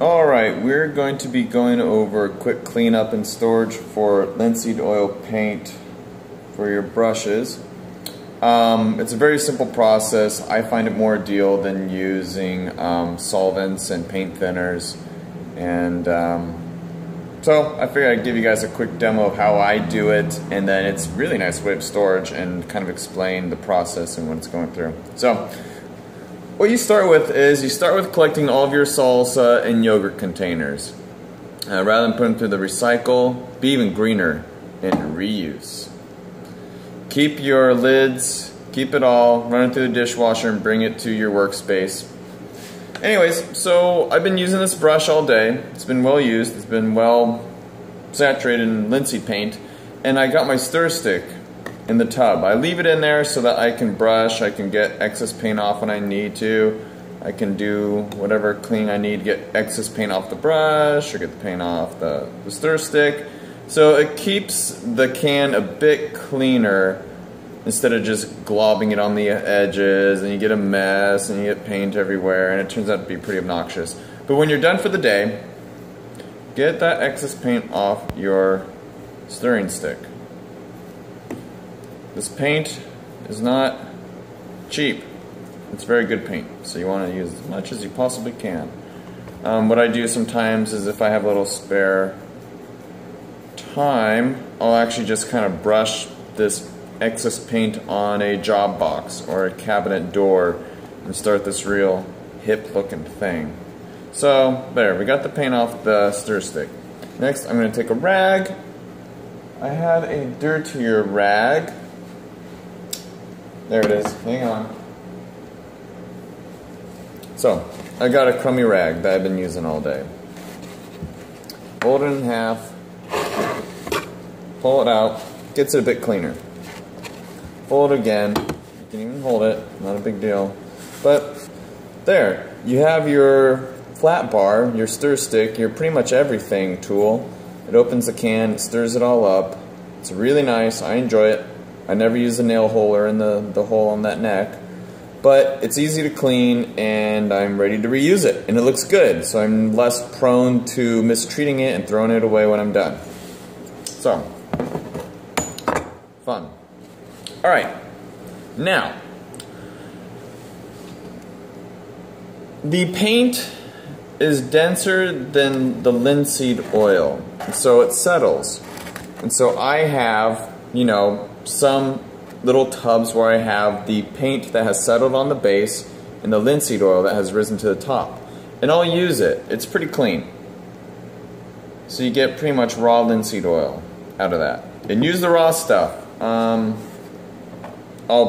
Alright, we're going to be going over quick cleanup and storage for linseed oil paint for your brushes. It's a very simple process. I find it more ideal than using solvents and paint thinners, and so I figured I'd give you guys a quick demo of how I do it, and then it's a really nice way of storage and kind of explain the process and what it's going through. So what you start with is you start with collecting all of your salsa and yogurt containers. Rather than put them through the recycle, be even greener and reuse. Keep your lids, keep it all, run it through the dishwasher and bring it to your workspace. Anyways, so I've been using this brush all day. It's been well used, it's been well saturated in linseed paint, and I got my stir stick in the tub. I leave it in there so that I can brush, I can get excess paint off when I need to. I can do whatever cleaning I need to get excess paint off the brush or get the paint off the stir stick. So it keeps the can a bit cleaner instead of just globbing it on the edges and you get a mess and you get paint everywhere and it turns out to be pretty obnoxious. But when you're done for the day, get that excess paint off your stirring stick. This paint is not cheap. It's very good paint, so you want to use as much as you possibly can. What I do sometimes is if I have a little spare time, I'll actually just kind of brush this excess paint on a job box or a cabinet door and start this real hip looking thing. So there, we got the paint off the stir stick. Next I'm going to take a rag. I had a dirtier rag. There it is. Hang on. So, I got a crummy rag that I've been using all day. Fold it in half. Pull it out. Gets it a bit cleaner. Fold it again. You can even hold it. Not a big deal. But, there. You have your flat bar, your stir stick, your pretty much everything tool. It opens the can, it stirs it all up. It's really nice. I enjoy it. I never use a nail holer in the hole on that neck, but it's easy to clean and I'm ready to reuse it and it looks good, so I'm less prone to mistreating it and throwing it away when I'm done. So, fun. Alright, now, the paint is denser than the linseed oil, so it settles. And so I have, you know, some little tubs where I have the paint that has settled on the base and the linseed oil that has risen to the top. And I'll use it. It's pretty clean. So you get pretty much raw linseed oil out of that. And use the raw stuff. All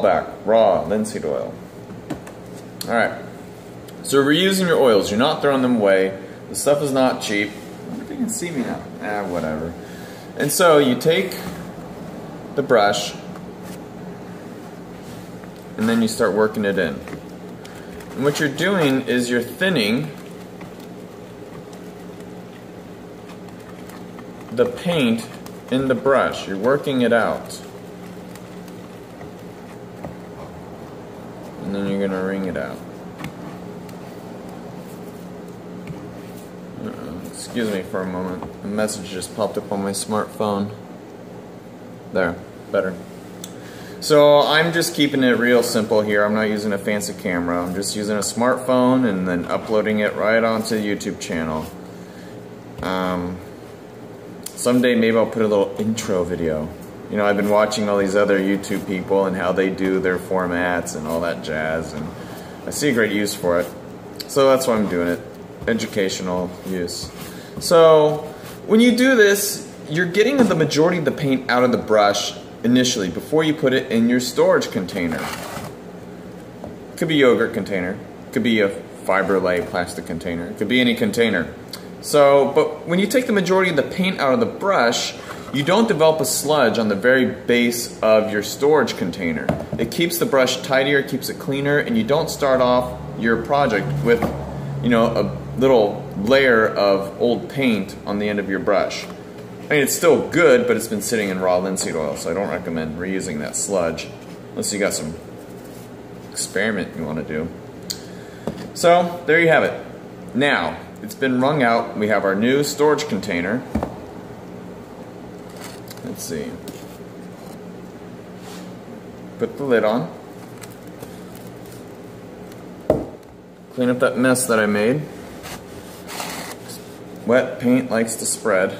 back. Raw linseed oil. Alright. So reusing your oils. You're not throwing them away. The stuff is not cheap. I wonder if you can see me now. Whatever. And so you take the brush and then you start working it in. And what you're doing is you're thinning the paint in the brush. You're working it out. And then you're going to wring it out. Excuse me for a moment. A message just popped up on my smartphone. There. Better. So I'm just keeping it real simple here. I'm not using a fancy camera. I'm just using a smartphone and then uploading it right onto the YouTube channel. Someday maybe I'll put a little intro video. You know, I've been watching all these other YouTube people and how they do their formats and all that jazz, and I see a great use for it. So that's why I'm doing it. Educational use. So when you do this, you're getting the majority of the paint out of the brush initially before you put it in your storage container. Could be a yogurt container, could be a fiber-lay plastic container, it could be any container. So, but when you take the majority of the paint out of the brush, you don't develop a sludge on the very base of your storage container. It keeps the brush tidier, it keeps it cleaner, and you don't start off your project with, you know, a little layer of old paint on the end of your brush. I mean, it's still good, but it's been sitting in raw linseed oil, so I don't recommend reusing that sludge unless you got some experiment you want to do. So, there you have it. Now, it's been wrung out. We have our new storage container. Let's see. Put the lid on. Clean up that mess that I made. Wet paint likes to spread.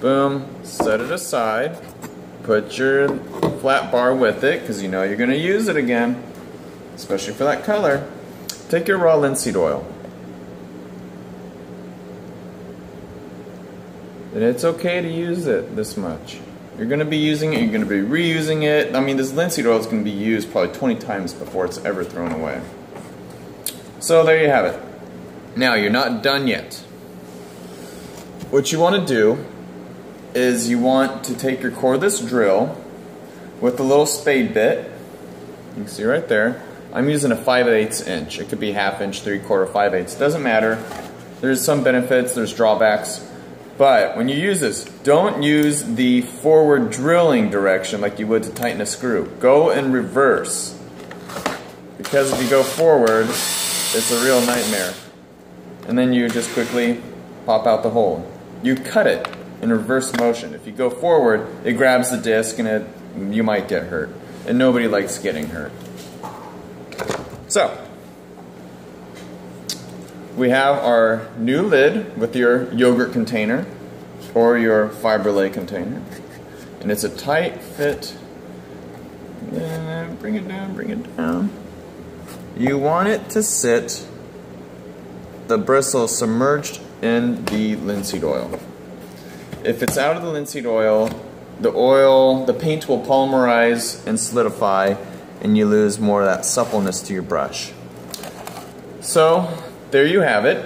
Boom, set it aside. Put your flat bar with it, because you know you're going to use it again, especially for that color. Take your raw linseed oil. And it's okay to use it this much. You're going to be using it, you're going to be reusing it. I mean, this linseed oil is going to be used probably 20 times before it's ever thrown away. So there you have it. Now, you're not done yet. What you want to do is you want to take your cordless drill with the little spade bit. You can see right there. I'm using a 5/8 inch. It could be 1/2 inch, 3/4, 5/8. Doesn't matter. There's some benefits, there's drawbacks. But when you use this, don't use the forward drilling direction like you would to tighten a screw. Go in reverse. Because if you go forward, it's a real nightmare. And then you just quickly pop out the hole. You cut it in reverse motion. If you go forward, it grabs the disc and you might get hurt. And nobody likes getting hurt. So, we have our new lid with your yogurt container or your fiber lay container. And it's a tight fit. Bring it down, bring it down. You want it to sit, the bristle submerged in the linseed oil. If it's out of the linseed oil, the paint will polymerize and solidify, and you lose more of that suppleness to your brush. So, there you have it.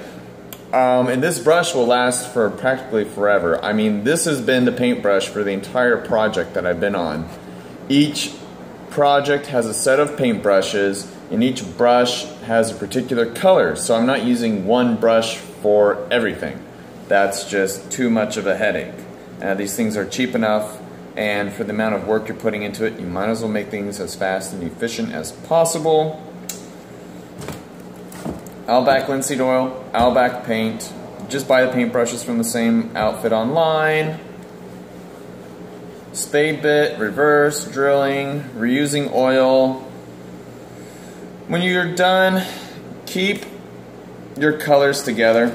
And this brush will last for practically forever. I mean, this has been the paintbrush for the entire project that I've been on. Each project has a set of paintbrushes, and each brush has a particular color. So I'm not using one brush for everything. That's just too much of a headache. These things are cheap enough, and for the amount of work you're putting into it, you might as well make things as fast and efficient as possible. Outback linseed oil, Outback paint. Just buy the paintbrushes from the same outfit online. Spade bit, reverse, drilling, reusing oil. When you're done, keep your colors together,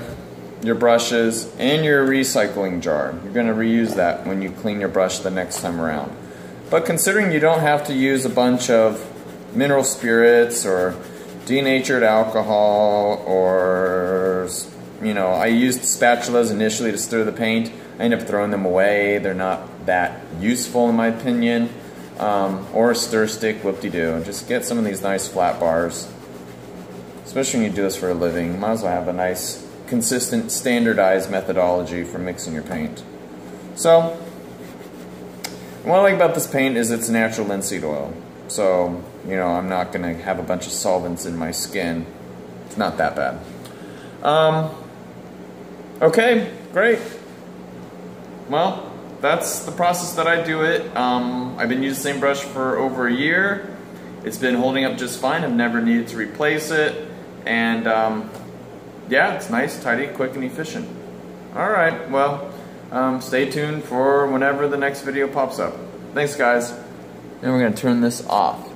your brushes, and your recycling jar. You're going to reuse that when you clean your brush the next time around. But considering you don't have to use a bunch of mineral spirits or denatured alcohol, or, you know, I used spatulas initially to stir the paint. I end up throwing them away. They're not that useful in my opinion. Or a stir stick, whoop-de-doo. Just get some of these nice flat bars. Especially when you do this for a living. You might as well have a nice, consistent, standardized methodology for mixing your paint. So, what I like about this paint is it's natural linseed oil. So, you know, I'm not going to have a bunch of solvents in my skin. It's not that bad. Okay, great. Well, that's the process that I do it. I've been using the same brush for over a year. It's been holding up just fine. I've never needed to replace it. And yeah, it's nice, tidy, quick, and efficient. Alright, well, stay tuned for whenever the next video pops up. Thanks, guys. Now we're going to turn this off.